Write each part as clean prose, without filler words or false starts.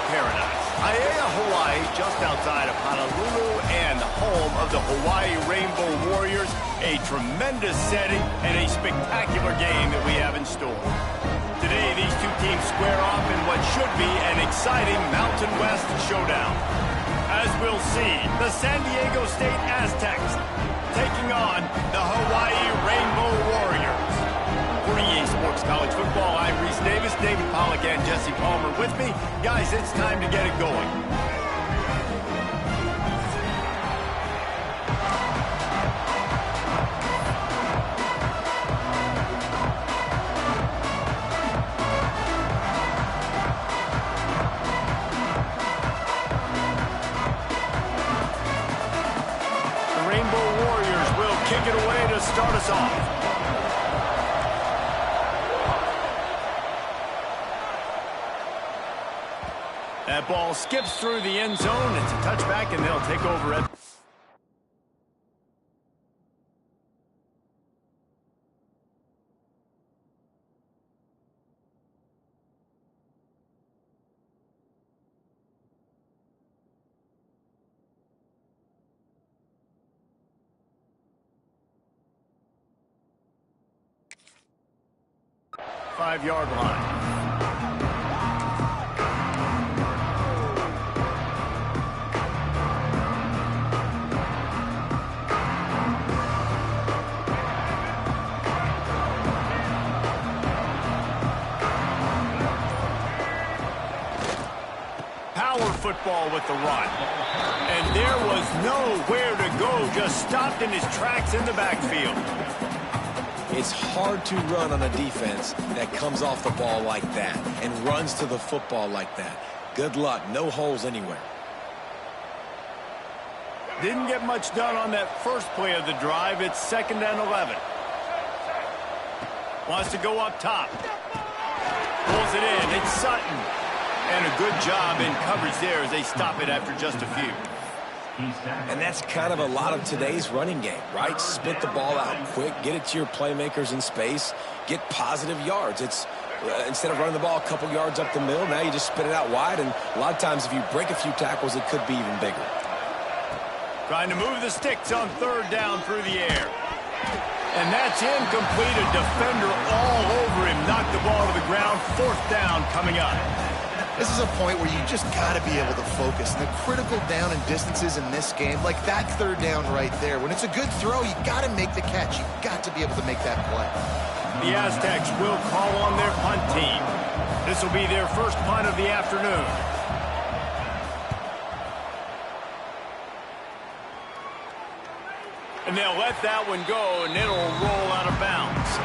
paradise. Aiea, Hawaii, just outside of Honolulu and home of the Hawaii Rainbow Warriors. A tremendous setting and a spectacular game that we have in store. Today, these two teams square off in what should be an exciting Mountain West showdown. As we'll see, the San Diego State Aztecs taking on the Hawaii Rainbow Warriors. For EA Sports College Football, I'm Reese Davis, David Pollack, and Jesse Palmer with me. Guys, it's time to get it going. Kick it away to start us off. That ball skips through the end zone. It's a touchback, and they'll take over it. Five-yard line. Power football with the run. And there was nowhere to go, just stopped in his tracks in the backfield. It's hard to run on a defense that comes off the ball like that and runs to the football like that. Good luck. No holes anywhere. Didn't get much done on that first play of the drive. It's 2nd and 11. Wants to go up top. Pulls it in. It's Sutton. And a good job in coverage there as they stop it after just a few. And that's kind of a lot of today's running game, right? Spit the ball out quick, get it to your playmakers in space, get positive yards. It's instead of running the ball a couple yards up the middle, now you just spit it out wide, and a lot of times if you break a few tackles, it could be even bigger. Trying to move the sticks on 3rd down through the air. And that's incomplete. A defender all over him. Knocked the ball to the ground. 4th down coming up. This is a point where you just got to be able to focus. And the critical down and distances in this game, like that 3rd down right there, when it's a good throw, you got to make the catch. You got to be able to make that play. The Aztecs will call on their punt team. This will be their first punt of the afternoon. And they'll let that one go, and it'll roll out of bounds.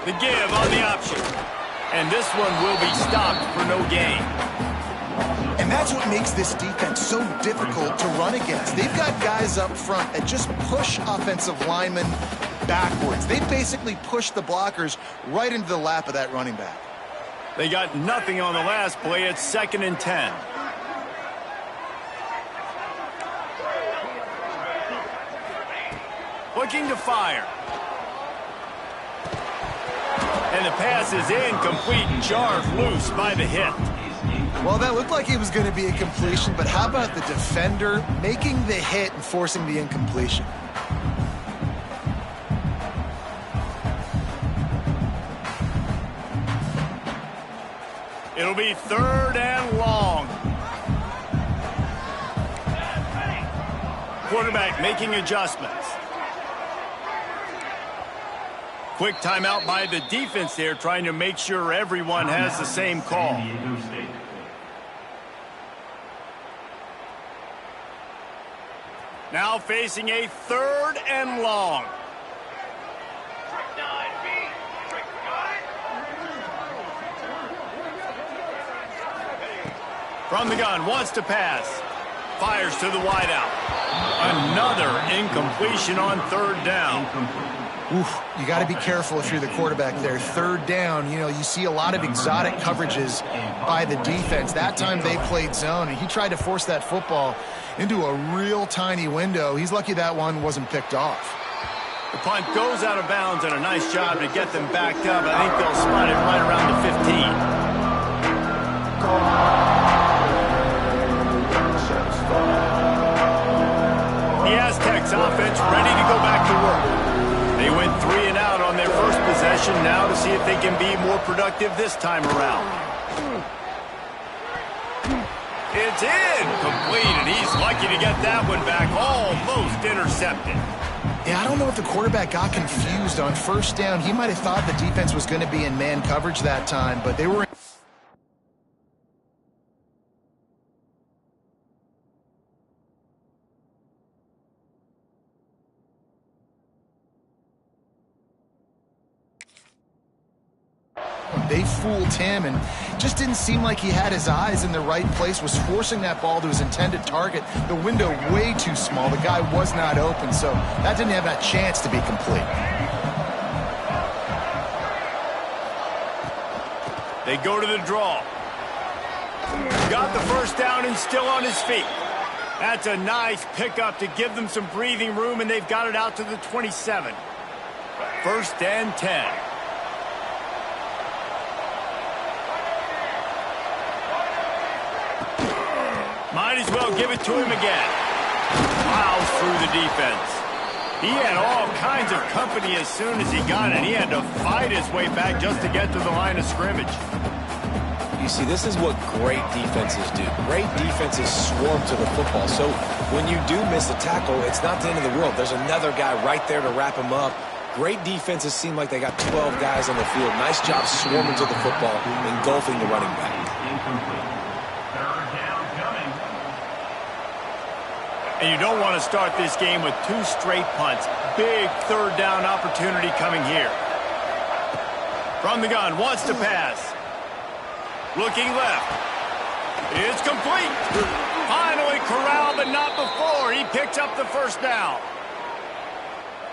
The give on the option. And this one will be stopped for no gain. And that's what makes this defense so difficult to run against. They've got guys up front that just push offensive linemen backwards. They basically push the blockers right into the lap of that running back. They got nothing on the last play. It's 2nd and 10. Looking to fire. And the pass is incomplete and jarred loose by the hit. Well, that looked like it was going to be a completion, but how about the defender making the hit and forcing the incompletion? It'll be 3rd and long. Quarterback making adjustments. Quick timeout by the defense there, trying to make sure everyone has the same call. Now facing a 3rd and long. From the gun, wants to pass. Fires to the wideout. Another incompletion on third down. Oof, you got to be careful if you're the quarterback there. Third down, you know, you see a lot of exotic coverages by the defense. That time they played zone, and he tried to force that football into a real tiny window. He's lucky that one wasn't picked off. The punt goes out of bounds, and a nice job to get them backed up. I think they'll spot it right around the 15. The Aztecs offense ready to go back to work. They went 3 and out on their first possession, now to see if they can be more productive this time around. It's incomplete, and he's lucky to get that one back, almost intercepted. Yeah, I don't know if the quarterback got confused on first down. He might have thought the defense was going to be in man coverage that time, but they were... They fooled him and just didn't seem like he had his eyes in the right place, was forcing that ball to his intended target. The window way too small. The guy was not open, so that didn't have that chance to be complete. They go to the draw. Got the first down and still on his feet. That's a nice pickup to give them some breathing room, and they've got it out to the 27. First and 10. Might as well give it to him again. Plows through the defense. He had all kinds of company as soon as he got it. He had to fight his way back just to get to the line of scrimmage. You see, this is what great defenses do. Great defenses swarm to the football. So when you do miss a tackle, it's not the end of the world. There's another guy right there to wrap him up. Great defenses seem like they got 12 guys on the field. Nice job swarming to the football, engulfing the running back. And you don't want to start this game with 2 straight punts. Big third down opportunity coming here. From the gun, wants to pass. Looking left. It's complete. Finally corralled, but not before. He picks up the first down.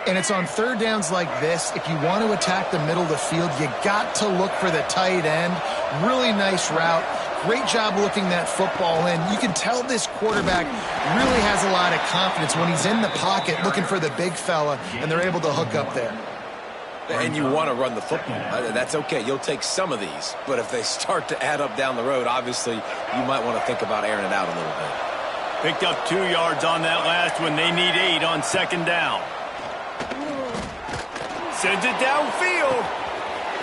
And it's on third downs like this. If you want to attack the middle of the field, you got to look for the tight end. Really nice route. Great job looking that football in. You can tell this quarterback really has a lot of confidence when he's in the pocket looking for the big fella, and they're able to hook up there. And you want to run the football. That's okay. You'll take some of these. But if they start to add up down the road, obviously you might want to think about airing it out a little bit. Picked up 2 yards on that last one. They need 8 on second down. Sends it downfield.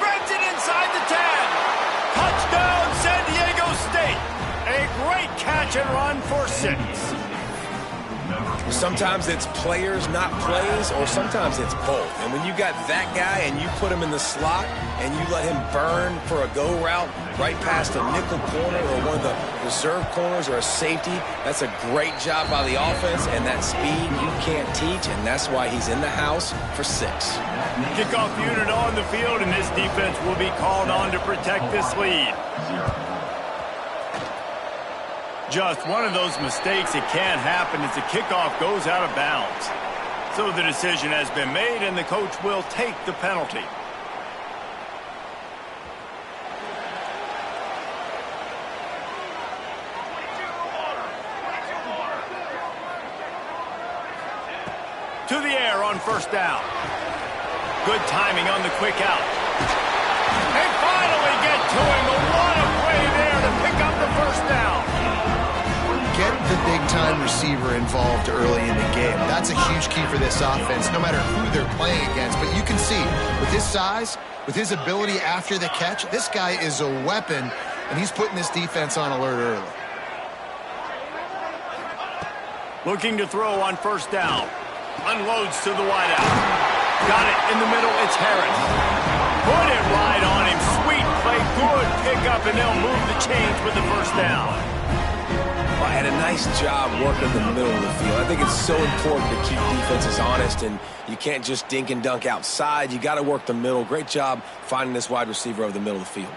Threads it inside the 10. Touchdown, San Diego State. A great catch and run for 6. Sometimes it's players, not plays, or sometimes it's both. And when you got that guy and you put him in the slot and you let him burn for a go route right past a nickel corner or one of the reserve corners or a safety, that's a great job by the offense, and that speed you can't teach, and that's why he's in the house for 6. Kickoff unit on the field, and this defense will be called on to protect this lead. Just one of those mistakes that can happen as the kickoff goes out of bounds. So the decision has been made, and the coach will take the penalty. To the air on first down. Good timing on the quick out. They finally get to him, but what a play there to pick up the first down. Get the big-time receiver involved early in the game. That's a huge key for this offense, no matter who they're playing against. But you can see, with his size, with his ability after the catch, this guy is a weapon, and he's putting this defense on alert early. Looking to throw on first down. Unloads to the wideout. Got it in the middle. It's Harris. Put it right on him. Sweet play. Good pickup, and they'll move the chains with the first down. Well, and a nice job working the middle of the field. I think it's so important to keep defenses honest, and you can't just dink and dunk outside. You got to work the middle. Great job finding this wide receiver over the middle of the field.